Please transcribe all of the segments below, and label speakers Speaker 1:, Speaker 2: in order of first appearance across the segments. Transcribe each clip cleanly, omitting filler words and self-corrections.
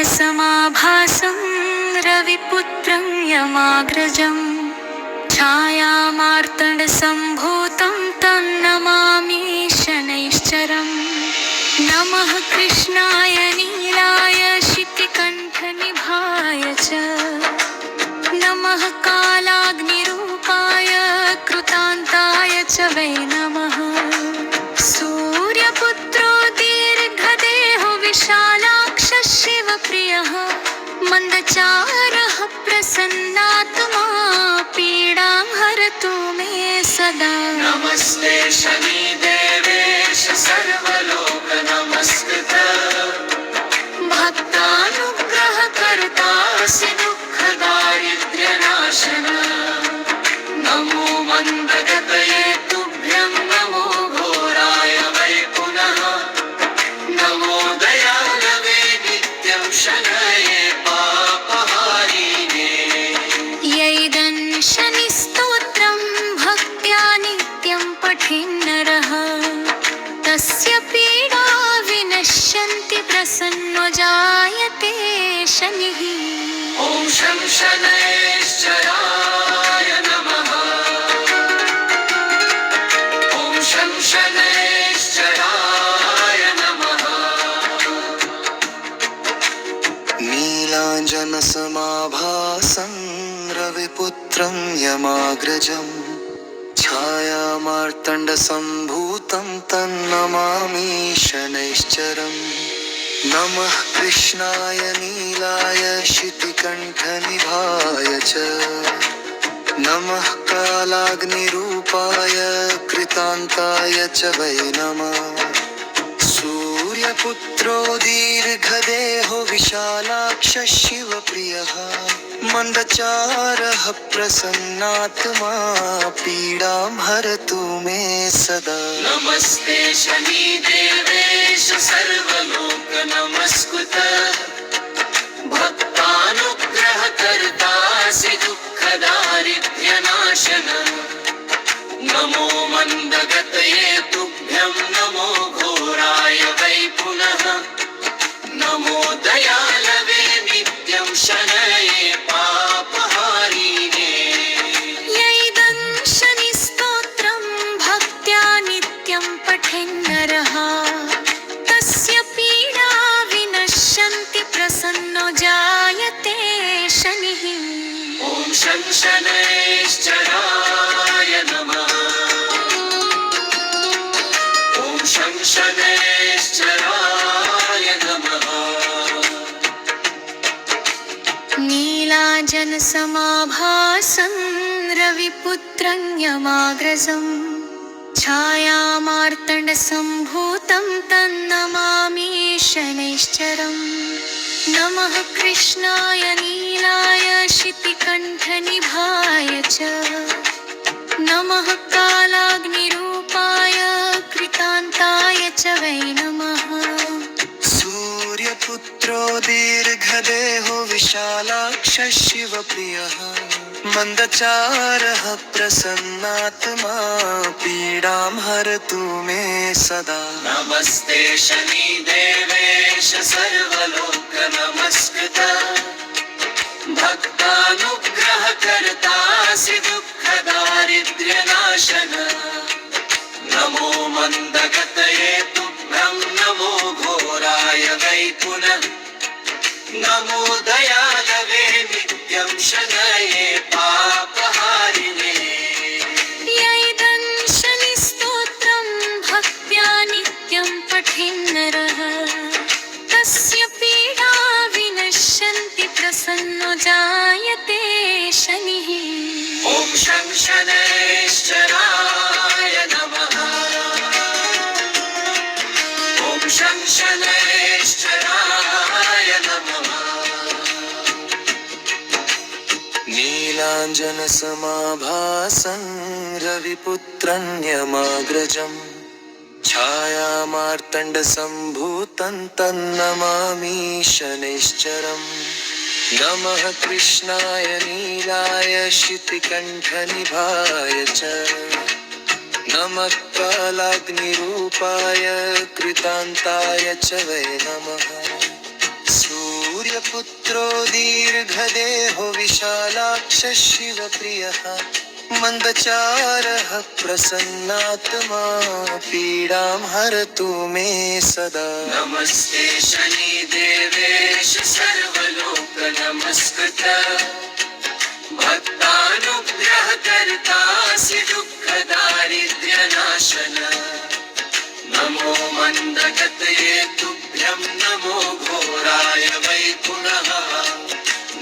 Speaker 1: समाभासं रविपुत्रं यमाग्रजं छायामार्तण्डसम्भूतं तन्नमामि शनैश्चरम्। नमः कृष्णाय नीलाय शितिकण्ठनिभाय च नमः कालाग्निरूपाय कृतान्ताय च वै नमः। सूर्यपुत्रो दीर्घदेहो विशालाक्षः शिवप्रियः मन्दचारः प्रसन्नात्मा पीडां हरतु मे सदा।
Speaker 2: नमस्ते शनिदेवेश सर्वलोकनमस्कृत
Speaker 1: भक्तानुग्रहकर्तासि दुःखदारिद्र्यनाशन।
Speaker 2: नमो मन्दगतये तुभ्यं नमो घोराय वै पुनः नमो दयालवे नित्यं शनये पापहारिणे।
Speaker 1: यैदन् शनिस्तोत्रं भक्त्या नित्यं पठेन्नरः तस्य पीडा विनश्यन्ति प्रसन्नो जायते शनिः।
Speaker 2: ॐ शं शनैश्चराय नमः। ॐ शं शनैश्चराय नमः। नीलाञ्जनसमाभासं रविपुत्रं यमाग्रजं छायामार्तण्डसम्भूतं तन्नमामि शनैश्चरम्। नमः कृष्णाय नीलाय शितिकण्ठनिभाय च नमः कालाग्निरूपाय कृतान्ताय च वै नमः। सूर्यपुत्रो दीर्घदेहो विशालाक्षः शिवप्रियः मन्दचारः प्रसन्नात्मा पीडां हरतु मे सदा। नमस्ते शनिदेवेश सर्वलोकनमस्कृत भक्तानुग्रहकर्तासि दुःखदारिद्र्यनाशन। नमो मन्दगतये तुभ्यं नमो घोराय वै पुनः नमो दयालवे नित्यं शनये पापहारिणे।
Speaker 1: यैदन् शनिस्तोत्रं भक्त्या नित्यं पठेन्नरः तस्य पीडा विनश्यन्ति प्रसन्नो जायते शनिः।
Speaker 2: ॐ शं शनैश्चराय नमः। ॐ शं शनैश्चराय नमः।
Speaker 1: नीलाञ्जनसमाभासं रविपुत्रं यमाग्रजं छायामार्तण्डसम्भूतं तन्नमामि शनैश्चरम्। नमः कृष्णाय नीलाय शितिकण्ठनिभाय च नमः कालाग्निरूपाय कृतान्ताय च वै नमः।
Speaker 2: सूर्यपुत्रो दीर्घदेहो विशालाक्षः शिवप्रियः मन्दचारः प्रसन्नात्मा पीडां हरतु मे सदा। नमस्ते शनिदेवेश सर्वलोकनमस्कृत भक्तानुग्रहकर्तासि दुःखदारिद्र्यनाशन। नमो मन्दगतये तुभ्यं नमो घोराय वै पुनः नमो दयालवे नित्यं शनये पापहारिणे।
Speaker 1: यैदन् शनिस्तोत्रं भक्त्या नित्यं पठेन्नरः तस्य पीडा विनश्यन्ति प्रसन्नो जायते शनिः।
Speaker 2: ॐ शं शनैश्चराय नमः। ॐ शं शनैश्चराय नमः। नीलाञ्जनसमाभासं रविपुत्रं यमाग्रजं छायामार्तण्डसम्भूतं तन्नमामि शनैश्चरम्। नमः कृष्णाय नीलाय शितिकण्ठनिभाय च नमः कालाग्निरूपाय कृतान्ताय च वै नमः। सूर्यपुत्रो दीर्घदेहो विशालाक्ष शिवप्रियः मन्दचारः प्रसन्नात्मा पीडां हरतु मे सदा। नमस्ते शनिदेवेश सर्वलोक नमस्कृत भक्तानुग्रहकर्तासि दुःखदारिद्र्यनाशन नमो मन्दगतये तुभ्यं नमो घोराय वै पुनः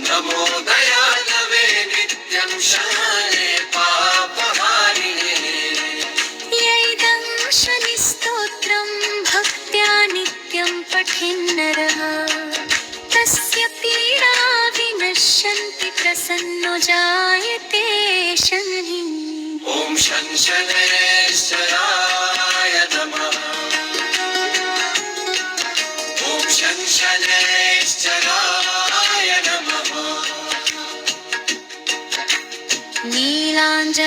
Speaker 2: नमो दयालवे नित्यं शरणे पापहारिणे।
Speaker 1: यैदं शनिस्तोत्रं भक्त्या नित्यं पठेन्नरः तस्य पीडा विनश्यन्ति प्रसन्नो जायते शनिः।
Speaker 2: ॐ शं शनैश्चराय नमः। ॐ शं शनैश्चराय नमः।
Speaker 1: नीलाञ्जनसमाभासं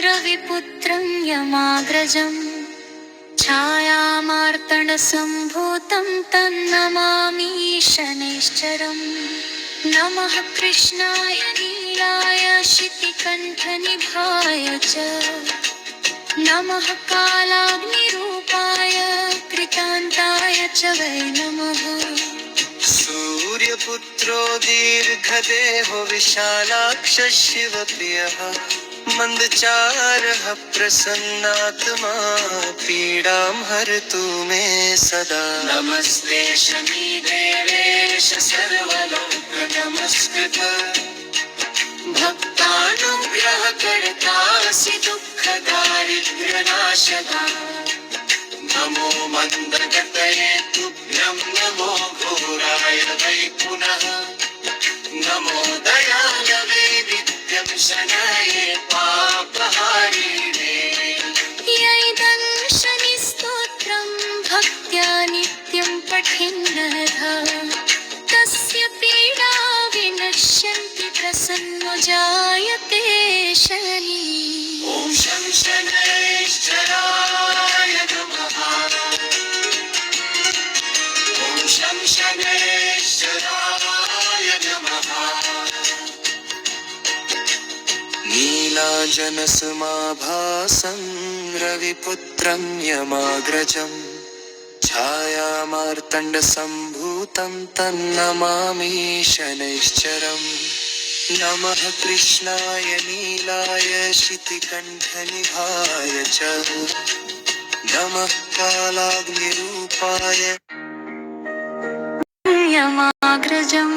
Speaker 1: रविपुत्रं यमाग्रजं छायामार्तण्डसम्भूतं तन्नमामि शनैश्चरम्। नमः कृष्णाय नीलाय शितिकण्ठनिभाय च नमः कालाग्निरूपाय कृतान्ताय च वै नमः।
Speaker 2: सूर्यपुत्रो दीर्घदेहो विशालाक्ष शिवप्रियः मन्दचारः प्रसन्नात्मा पीडां हरतु मे सदा। नमस्ते शनिदेवेश सर्वलोक नमस्कृत भक्तानुग्रहकर्तासि दुःखदारिद्र्यनाशका नमो मन्दगतये तुभ्यं नमो घोराय वै पुनः नमो दयालवे नित्यं शनये पापहारिणे।
Speaker 1: यैदं शनिस्तोत्रं भक्त्या नित्यं पठेन्नरः तस्य पीडा विनश्यन्ति प्रसन्नो जायते शनिः।
Speaker 2: ॐ शं शनैश्चराय नमः। ॐ शं शनैश्चराय नमः। नीलाञ्जनसमाभासं रविपुत्रं यमाग्रजं छायामार्तण्डसम्भूतं तन्नमामि शनैश्चरम्। नमः कृष्णाय नीलाय शितिकण्ठनिभाय च नमः कालाग्निरूपाय
Speaker 1: यमाग्रजं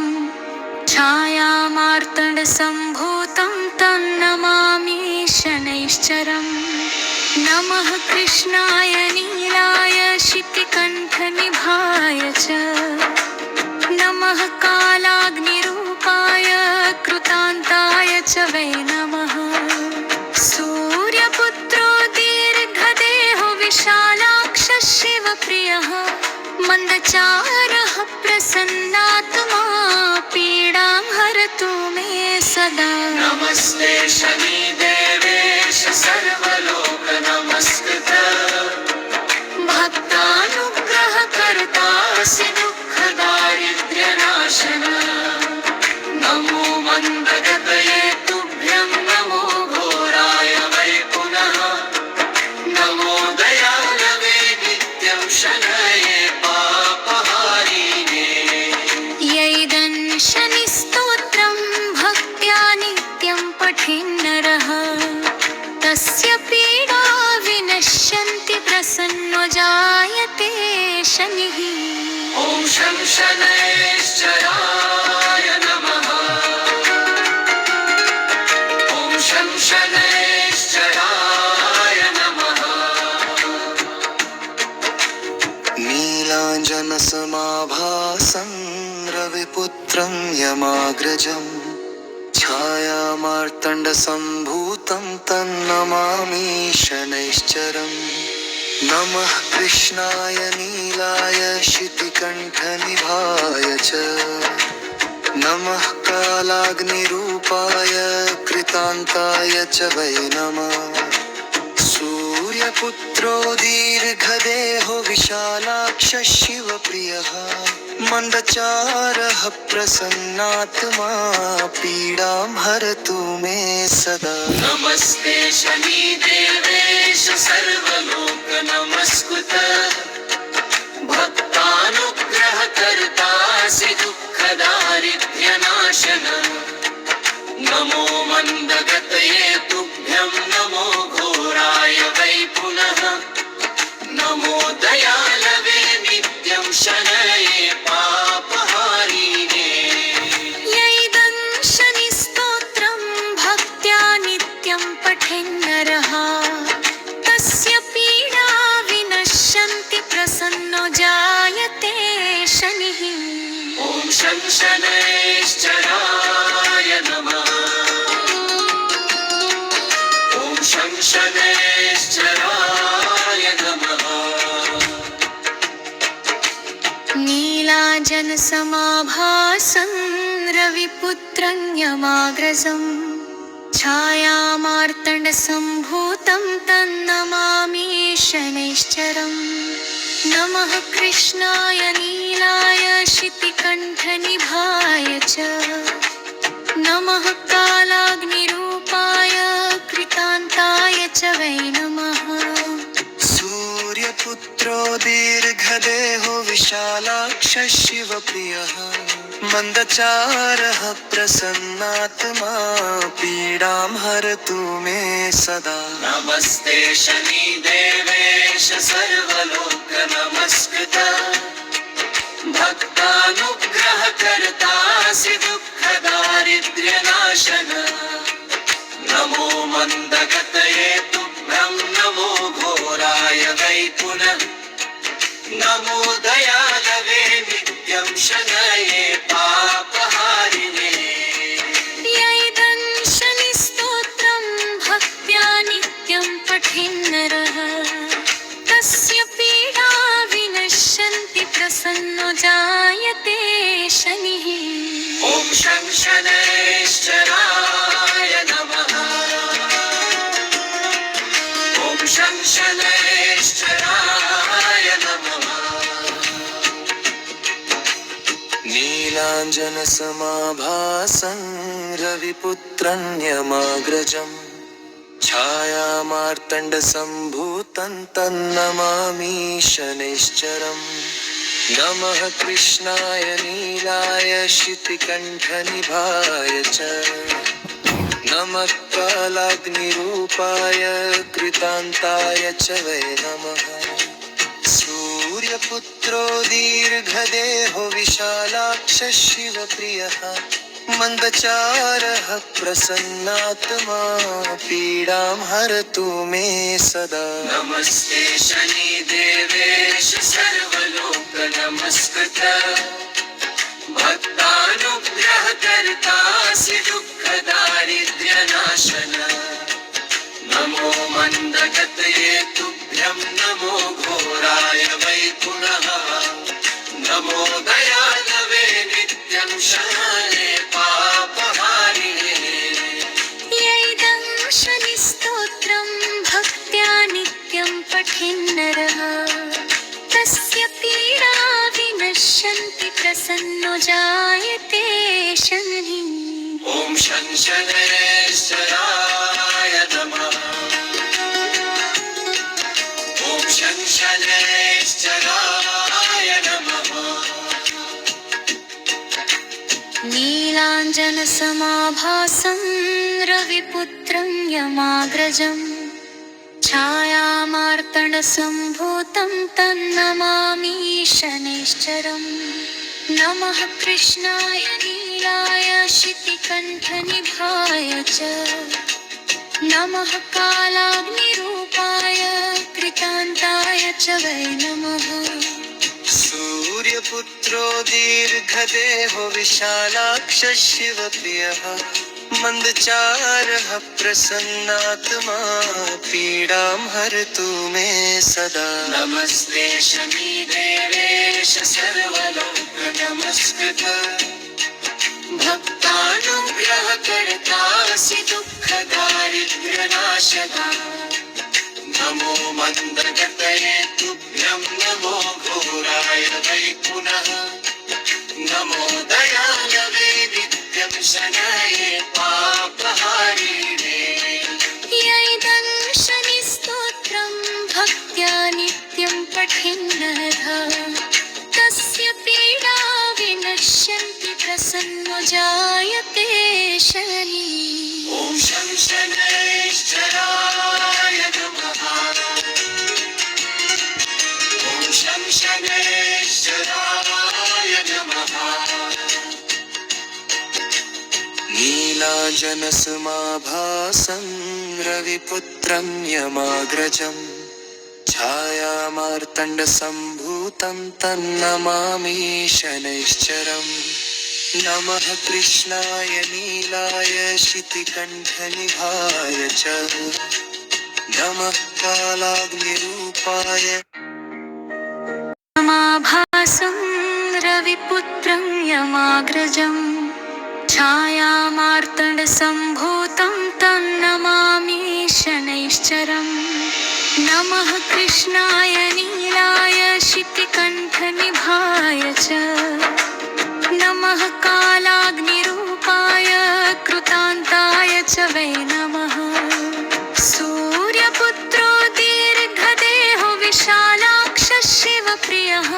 Speaker 1: छायामार्तण्डसम्भूतं तन्नमामि शनैश्चरम्। नमः कृष्णाय नीलाय शितिकण्ठनिभाय च नमः कालाग्निरूपाय कृतान्ताय च वै नमः। सूर्यपुत्रो दीर्घदेहो विशालाक्ष शिवप्रियः मन्दचारः प्रसन्नात्मा पीडां हरतु मे सदा।
Speaker 2: नमस्ते शनिदेवेश सर्वलोक नमस्कृत भक्तानुग्रहकर्तासि दुःखदारिद्र्यनाशन नमो मन्दगतये तुभ्यं नमो घोराय वै पुनः नमो दयालवे नित्यं शनये पापहारिणे।
Speaker 1: यैदं शनिस्तोत्रं भक्त्या नित्यं पठेन्नरः तस्य पीडा विनश्यन्ति प्रसन्नो जायते शनिः।
Speaker 2: ॐ शं शनैश्चराय नमः। ॐ शं शनैश्चराय नमः। नीलाञ्जनसमाभासं रविपुत्रं यमाग्रजं छायामार्तण्डसम्भूतं तन्नमामि शनैश्चरम्। नमः कृष्णाय नीलाय शितिकण्ठनिभाय च नमः कालाग्निरूपाय कृतान्ताय च वै नमः। सूर्यपुत्रो दीर्घदेहो विशालाक्ष शिवप्रियः मन्दचारः प्रसन्नात्मा पीडां हरतु मे सदा।
Speaker 3: नमस्ते शनिदेवेश सर्वलोक नमस्कृत भक्तानुग्रहकर्तासि दुःखदारिद्र्यनाशन। नमो मन्दगतये तुभ्यं नमो घोराय वै पुनः। नमो दयालवे नित्यं शनये पापहारिणे।
Speaker 1: यैदं शनिस्तोत्रं भक्त्या नित्यं पठेन्नरः तस्य पीडा विनश्यन्ति प्रसन्नो जायते शनिः।
Speaker 3: ॐ शं शनैश्चराय नमः। ॐ शं शनैश्चराय नमः।
Speaker 1: नीलाजनसमाभासं रविपुत्रं यमाग्रजं छायामार्तण्डसम्भूतं तन्नमामि शनैश्चरम्। नमः कृष्णाय नीलाय शितिकण्ठनिभाय च। नमः कालाग्निरूपाय कृतान्ताय च वै नमः।
Speaker 2: सूर्यपुत्रो दीर्घदेहो विशालाक्षः शिवप्रियः मन्दचारः प्रसन्नात्मा पीडां हरतु मे सदा।
Speaker 3: नमस्ते शनिदेवेश सर्वलोक नमस्कृत भक्तानुग्रहकर्तासि दुःखदारिद्र्यनाशन। नमो मन्दगतये तुभ्यं नमो घोराय वै पुनः। नमो दयालवे नित्यं शनये पापहारिणे।
Speaker 1: यैदं शनिस्तोत्रं भक्त्या नित्यं पठेन्नरः तस्य पीडा विनश्यन्ति प्रसन्नो जायते शनिः।
Speaker 3: ॐ शं शनैश्चराय नमः। ॐ शं शनैश्चराय नमः।
Speaker 2: नीलाञ्जनसमाभासं रविपुत्रं यमाग्रजं छायामार्तण्डसम्भूतं तन्नमामि शनैश्चरम्। नमः कृष्णाय नीलाय शितिकण्ठनिभाय च। नमः कालाग्निरूपाय कृतान्ताय च वै नमः। सूर्यपुत्रो दीर्घदेहो विशालाक्षः शिवप्रियः मन्दचारः प्रसन्नात्मा पीडां हरतु मे सदा।
Speaker 3: नमस्ते शनिदेवेश सर्वलोक नमस्कृत भक्तानुग्रहकर्तासि दुःखदारिद्र्यनाशन। नमो मन्दगतये तुभ्यं नमो घोराय वै पुनः। नमो दयालवे नित्यं शनये पापहारिणे।
Speaker 1: यैदं शनिस्तोत्रं भक्त्या नित्यं पठेन्नरः तस्य पीडा विनश्यन्ति प्रसन्नो जायते शनिः।
Speaker 3: ॐ शं शनैश्चराय नमः। ॐ शं शनैश्चराय नमः।
Speaker 1: नीलाञ्जनसमाभासं रविपुत्रं यमाग्रजं छायामार्तण्डसम्भूतं तन्नमामि शनैश्चरम्। नमः कृष्णाय नीलाय शितिकण्ठनिभाय च। नमः कालाग्निरूपाय कृतान्ताय च वै नमः।
Speaker 2: सूर्यपुत्रो दीर्घदेहो विशालाक्षः शिवप्रियः मन्दचारः प्रसन्नात्मा पीडां हरतु मे सदा।
Speaker 3: नमस्ते शनिदेवेश सर्वलोक नमस्कृत भक्तानुग्रहकर्तासि दुःखदारिद्र्यनाशका। नमो मन्दगतये तुभ्यं नमो घोराय वै पुनः।
Speaker 1: प्रसन्नो जायते शनिः।
Speaker 3: ॐ शं शनैश्चराय नमः। ॐ शं शनैश्चराय नमः।
Speaker 2: नीलाजनसमाभासं रविपुत्रं यमाग्रजम् छायामार्तण्डसम्भूतं तन्नमामि शनैश्चरम्। नमः कृष्णाय नीलाय शितिकण्ठनिभाय च नमः कालाग्निरूपाय
Speaker 1: समाभासं रविपुत्रं यमाग्रजम् छायामार्तण्डसम्भूतं तन्नमामि शनैश्चरम्। नमः कृष्णाय नीलाय शितिकण्ठनिभाय च नमः कालाग्निरूपाय कृतान्ताय च वै नमः। सूर्यपुत्रो दीर्घदेहो विशालाक्षः शिवप्रियः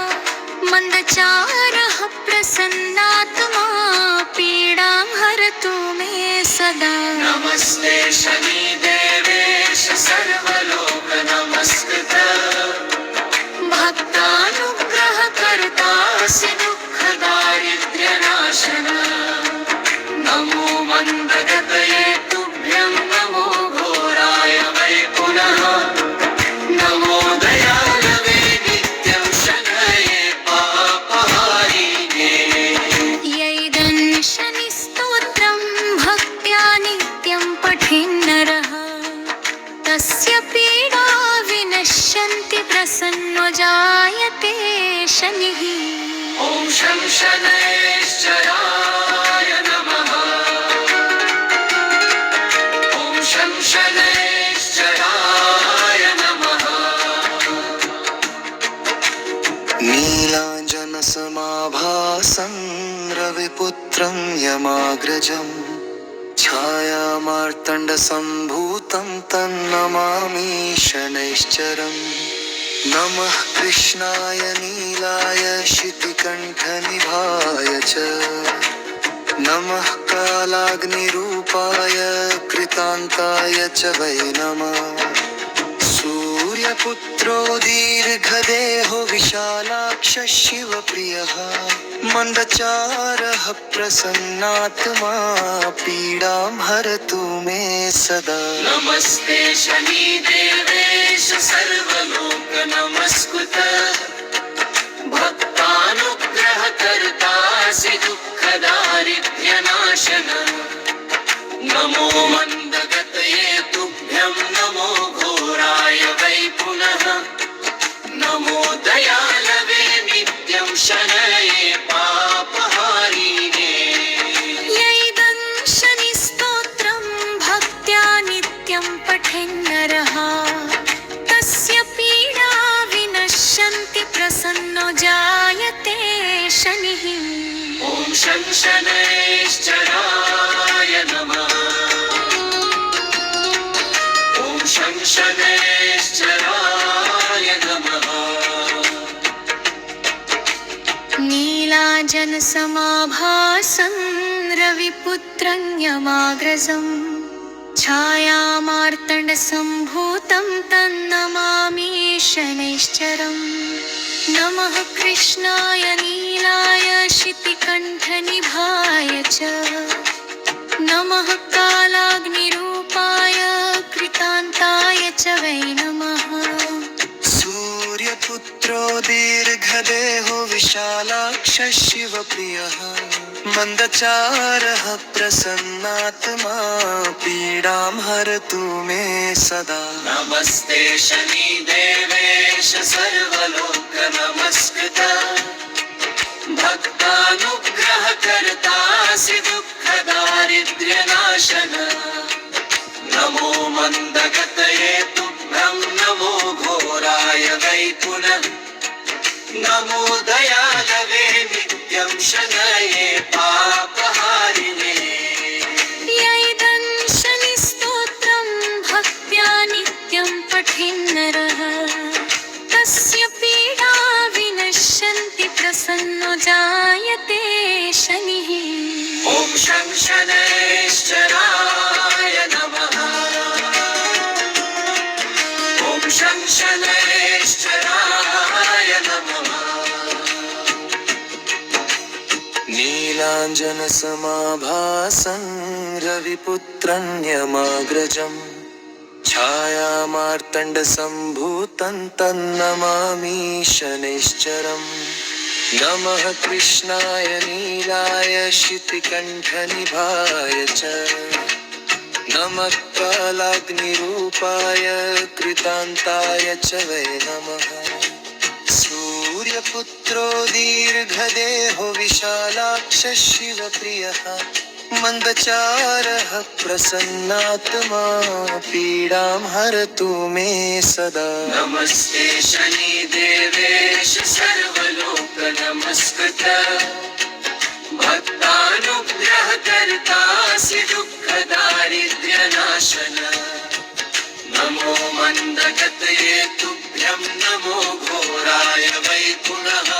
Speaker 1: मन्दचारः प्रसन्नात्मा पीडां हरतु मे सदा।
Speaker 3: नमस्ते शनिदेवेश सर्वलोकनमस्कृत भक्तानुग्रहकर्तासि दुःखदारिद्र्यनाशन। नमो मन्दगतये तुभ्यं नमो घोराय वै पुनः। नमो दयालवे नित्यं शनये पापहारिणे।
Speaker 1: यैदन् शनिस्तोत्रं भक्त्या नित्यं पठेन्नरः तस्य पीडा विनश्यन्ति प्रसन्नो जायते शनिः।
Speaker 3: ॐ शं शनैश्चराय नमः। ॐ शं शनैश्चराय नमः।
Speaker 2: नीलाञ्जनसमाभासं रविपुत्रं यमाग्रजम् छायामार्तण्डसम्भूतं तन्नमामि शनैश्चरम्। नमः कृष्णाय नीलाय शितिकण्ठनिभाय च नमः कालाग्निरूपाय कृतान्ताय च वै नमः। सूर्यपुत्रो दीर्घदेहो विशालाक्षः शिवप्रियः मन्दचारः प्रसन्नात्मा पीडां हरतु मे सदा।
Speaker 3: नमस्ते शनिदेवेश सर्वलोकनमस्कृत भक्तानुग्रहकर्तासि दुःखदारिद्र्यनाशन। नमो मन्दगतये तुभ्यं नमो घोराय वै पुनः। नमो दयालवे नित्यं शनये पापहारिणे।
Speaker 1: यैदन् शनिस्तोत्रं भक्त्या नित्यं पठेन्नरः तस्य पीडा विनश्यन्ति प्रसन्नो जायते शनिः।
Speaker 3: ॐ शं शनैश्चराय नमः। ॐ शं शनैश्चराय नमः।
Speaker 1: नीलाजनसमाभासं रविपुत्रं यमाग्रजम् छायामार्तण्डसम्भूतं तन्नमामि शनैश्चरम्। नमः कृष्णाय नीलाय शितिकण्ठनिभाय च नमः कालाग्निरूपाय कृतान्ताय च वै नमः।
Speaker 2: सूर्यपुत्रो दीर्घदेहो विशालाक्षः शिवप्रियः मन्दचारः प्रसन्नात्मा पीडां हरतु मे सदा।
Speaker 3: नमस्ते शनिदेवेश सर्वलोकनमस्कृत भक्तानुग्रहकर्तासि दुःखदारिद्र्यनाशन। नमो मन्दगतये तुभ्यं नमो घोराय वै पुनः। नमो दयालवे नित्यं शनये पापहारिणे।
Speaker 1: यैदन् शनिस्तोत्रं भक्त्या नित्यं पठेन्नरः तस्य पीडा विनश्यन्ति प्रसन्नो जायते शनिः।
Speaker 2: नीलाञ्जनसमाभासं रविपुत्रन्यमाग्रजम् छायामार्तण्डसम्भूतं तन्नमामि शनैश्चरम् नमः कृष्णाय नीलाय शितिकण्ठनिभाय च नमः कालाग्निरूपाय कृतान्ताय च वै नमः सूर्यपुत्रो दीर्घदेहो विशालाक्षः शिवप्रियः मन्दचारः प्रसन्नात्मा पीडां हरतु मे सदा
Speaker 3: नमस्ते शनिदेवेश सर्वलोक नमस्कृत भक्तानुग्रहकर्तासि दुःखदारिद्र्यनाशन नमो मन्दगतये तुभ्यं नमो घोराय वै पुनः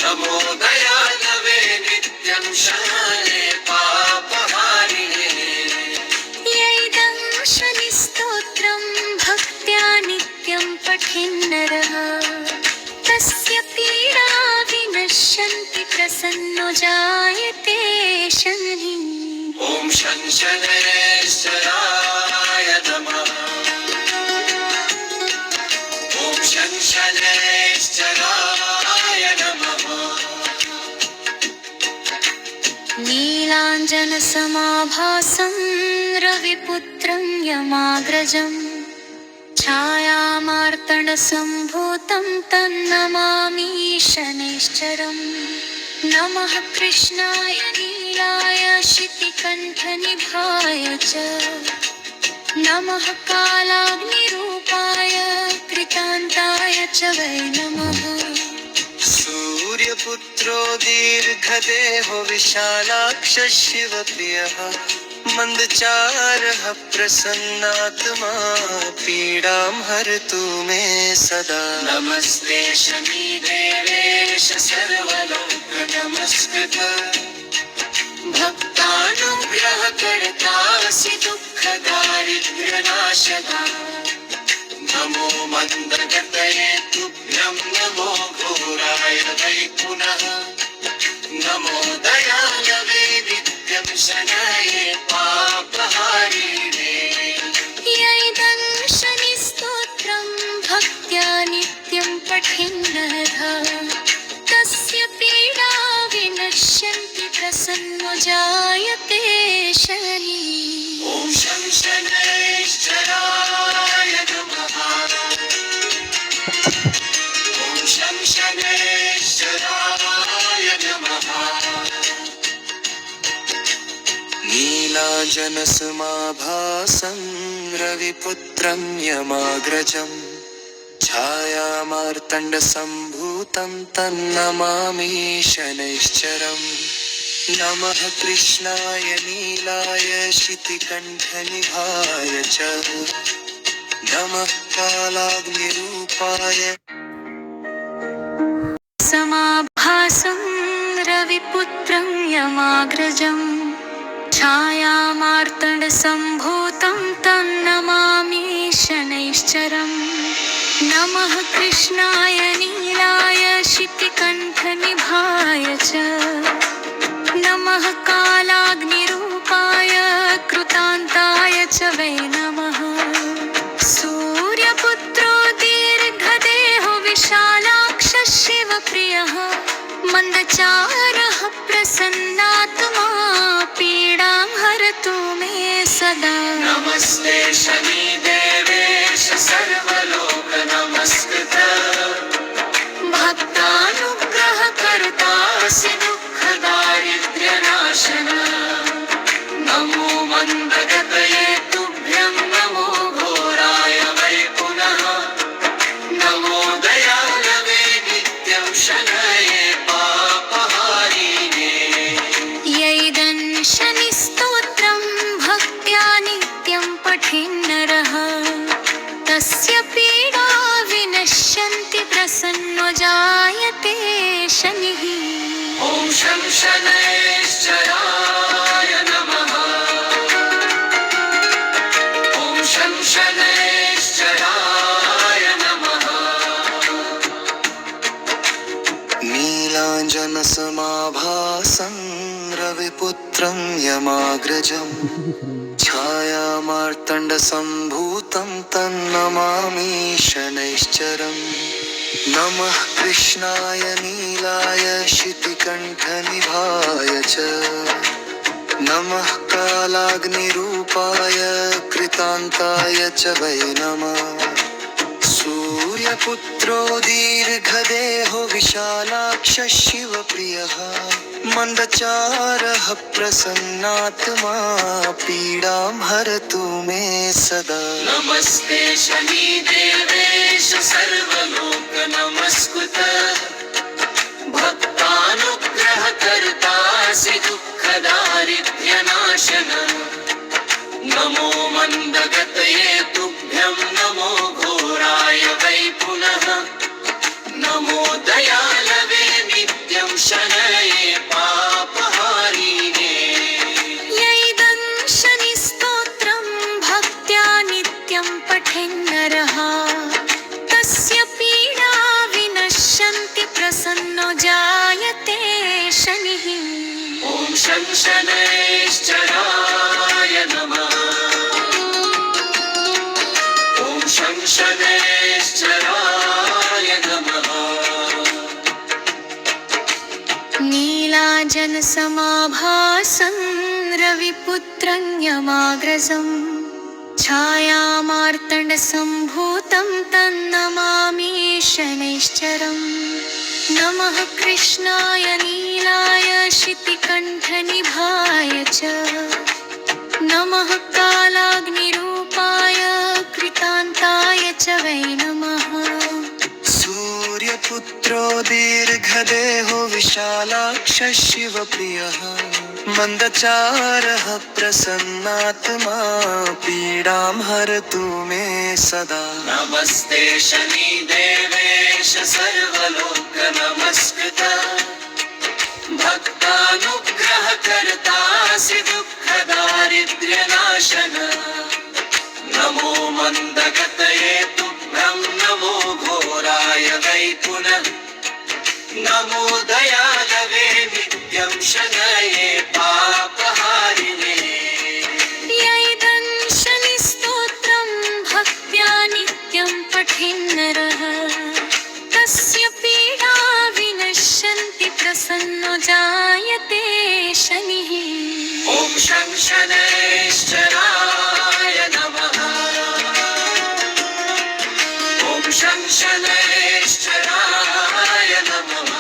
Speaker 3: नमो दयालवे नित्यं शरणे पापहारिणे
Speaker 1: यैदं शनिस्तोत्रं भक्त्या नित्यं पठेन्नरः तस्य पीडा विनश्यन्ति प्रसन्नो जायते शनिः
Speaker 3: ॐ शं शनैश्चराय नमः ॐ शं शनैश्चराय नमः
Speaker 1: नीलाञ्जनसमाभासं रविपुत्रं यमाग्रजम् छायामार्तण्डसम्भूतं तन्नमामि शनैश्चरम् नमः कृष्णाय नीलाय शितिकण्ठनिभाय च नमः कालाग्निरूपाय कृतान्ताय च वै नमः
Speaker 2: सूर्यपुत्रो दीर्घदेहो विशालाक्षः शिवप्रियः मन्दचारः प्रसन्नात्मा पीडां हरतु मे सदा
Speaker 3: नमस्ते शनिदेवेश सर्वलोक नमस्कृत भक्तानुग्रहकर्तासि दुःखदारिद्र्यनाशका नमो मन्दगतये तुभ्यं नमो घोराय वै पुनः नमो दयालवे नित्यं शनये पापहारिणे
Speaker 1: यैदं शनिस्तोत्रं भक्त्या नित्यं पठेन्नरः तस्य पीडा विनश्यन्ति प्रसन्नो जायते शनिः
Speaker 3: ॐ शं शनैश्चराय नमः ॐ शं शनैश्चराय नमः
Speaker 2: नीलाञ्जनसमाभासं रविपुत्रं यमाग्रजम् छायामार्तण्डसम्भूतं तन्नमामि शनैश्चरम् नमः कृष्णाय नीलाय शितिकण्ठनिभाय च नमः कालाग्निरूपाय
Speaker 1: समाभासं रविपुत्रं यमाग्रजम् छायामार्तण्डसम्भूतं तन्नमामि शनैश्चरम् नमः कृष्णाय नीलाय शितिकण्ठनिभाय च नमः कालाग्निरूपाय कृतान्ताय च वै नमः सूर्यपुत्रो दीर्घदेहो विशालाक्षः शिवप्रियः मन्दचारः प्रसन्नात्मा पीडां हरतु मे सदा
Speaker 3: नमस्ते शनिदेवेश सर्वलोक नमस्कृत भक्तानुग्रहकर्तासि दुःखदारिद्र्यनाशन नमो मन्दगतये तुभ्यं नमो घोराय वै पुनः नमो दयालवे नित्यं शनये पापहारिणे
Speaker 1: यैदं शनिस्तोत्रं भक्त्या नित्यं पठेन्नरः तस्य पीडा विनश्यन्ति प्रसन्नो जायते शनिः
Speaker 3: ॐ शं शनैश्चराय नमः ॐ शं शनैश्चराय नमः
Speaker 2: नीलाञ्जनसमाभासं रविपुत्रं यमाग्रजम् छायामार्तण्डसम्भूतं तन्नमामि शनैश्चरम् नमः कृष्णाय नीलाय शितिकण्ठनिभाय च नमः कालाग्निरूपाय कृतान्ताय च वै नमः सूर्यपुत्रो दीर्घदेहो विशालाक्षः शिवप्रियः मन्दचारः प्रसन्नात्मा पीडां हरतु मे सदा
Speaker 3: नमस्ते शनि देवेश सर्वलोक नमस्कृत भक्तानुग्रहकर्तासि दुःखदारिद्र्यनाशन नमो मन्दगतये तुभ्यं नमो घोराय वै पुनः नमो दयालवे नित्यं शनये पापहारिणे
Speaker 1: यैदं शनिस्तोत्रं भक्त्या नित्यं पठेन्नरः तस्य पीडा विनश्यन्ति प्रसन्नो जायते शनिः
Speaker 3: ॐ शं शनैश्चराय नमः ॐ शं शनैश्चराय नमः
Speaker 1: नीलाजनसमाभासं रविपुत्रं यमाग्रजम् छायामार्तण्डसम्भूतं तन्नमामि शनैश्चरम् नमः कृष्णाय नीलाय शितिकण्ठनिभाय च नमः कालाग्निरूपाय कृतान्ताय च वै नमः
Speaker 2: सूर्यपुत्रो दीर्घदेहो विशालाक्षः शिवप्रियः मन्दचारः प्रसन्नात्मा पीडां हरतु मे सदा
Speaker 3: नमस्ते शनि देवेश सर्वलोक नमस्कृत भक्तानुग्रहकर्तासि दुःखदारिद्र्यनाशन नमो मन्दगतये तुभ्यं नमो घोराय वै पुनः नमो दयालवे नित्यं शनये पापहारिणे
Speaker 1: यैदं शनिस्तोत्रं भक्त्या नित्यं पठेन्नरः तस्य पीडा विनश्यन्ति प्रसन्नो जायते शनिः
Speaker 3: ॐ शं शनैश्चराय नमः ॐ शं शनैश्चराय नमः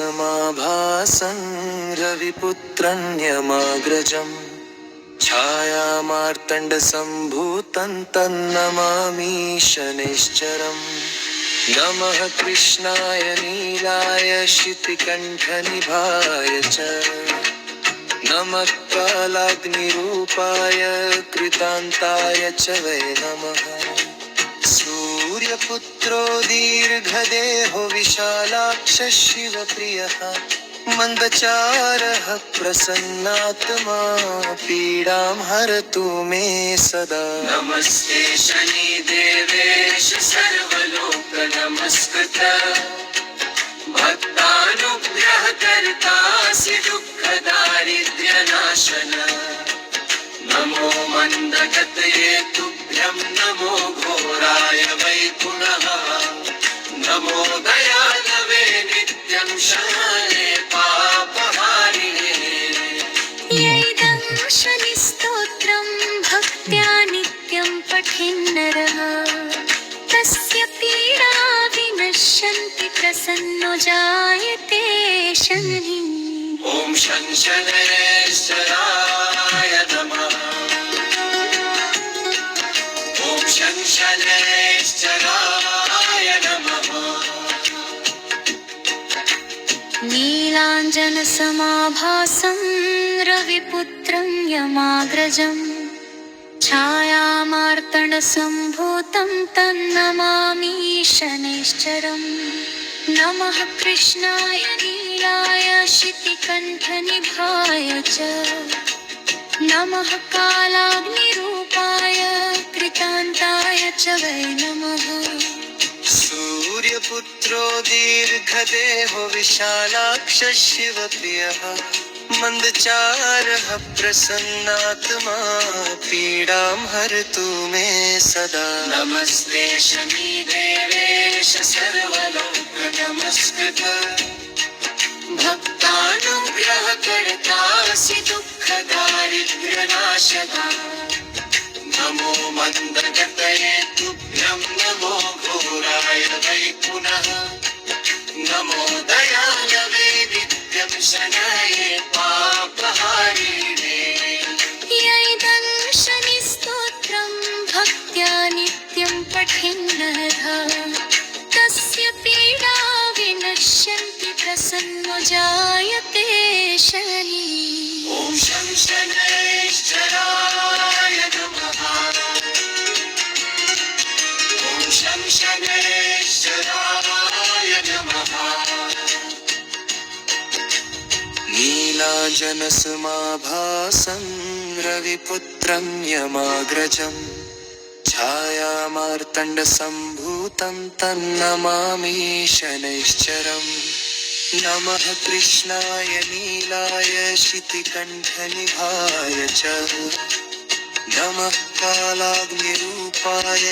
Speaker 2: नीलाञ्जनसमाभासं रविपुत्रं यमाग्रजम् छायामार्तण्डसम्भूतं तन्नमामि शनैश्चरम् नमः कृष्णाय नीलाय शितिकण्ठनिभाय च नमः कालाग्निरूपाय कृतान्ताय च वै नमः सूर्यपुत्रो दीर्घदेहो विशालाक्षः शिवप्रियः मन्दचारः प्रसन्नात्मा पीडां हरतु मे सदा
Speaker 3: नमस्ते शनि देवेश सर्वलोक नमस्कृत भक्तानुग्रहकर्तासि दुःखदारिद्र्यनाशन नमो मन्दगतये तुभ्यं नमो घोराय वै पुनः नमो दयालवे नित्यं शनये पापहारिणे
Speaker 1: यैदं शनिस्तोत्रं भक्त्या नित्यं पठेन्नरः तस्य पीडा विनश्यन्ति प्रसन्नो जायते शनिः
Speaker 3: ॐ शं शनैश्चराय नमः ॐ शं शनैश्चराय नमः
Speaker 1: नीलाञ्जनसमाभासं रविपुत्रं यमाग्रजम् छायामार्तण्डसम्भूतं तन्नमामि शनैश्चरम् नमः कृष्णाय नीलाय शितिकण्ठनिभाय च नमः कालाग्निरूपाय कृतान्ताय च वै नमः
Speaker 2: रविपुत्रो दीर्घदेहो विशालाक्ष शिवप्रियः मन्दचारः प्रसन्नात्मा पीडां हरतु मे सदा
Speaker 3: नमस्ते शनि देवेश सर्वलोकनमस्कृत भक्तानुग्रहकर्तासि दुःखदारिद्र्यनाशका नमो मन्दगतये तुभ्यं नमो घोराय वै पुनः नमो दयालवे नित्यं शनये पापहारिणे
Speaker 1: यैदं शनिस्तोत्रं भक्त्या नित्यं पठेन्नरः तस्य पीडा विनश्यन्ति प्रसन्नो जायते शनिः
Speaker 3: ॐ शं शनैश्चराय नमः ॐ शं शनैश्चराय नमः
Speaker 2: नीलाजनसमाभासं रविपुत्रं यमाग्रजं छायामार्तण्डसम्भूतं तन्नमामि शनैश्चरम् नमः कृष्णाय नीलाय शितिकण्ठनिभाय च नमः कालाग्निरूपाय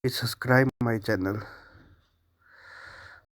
Speaker 4: Please subscribe my channel.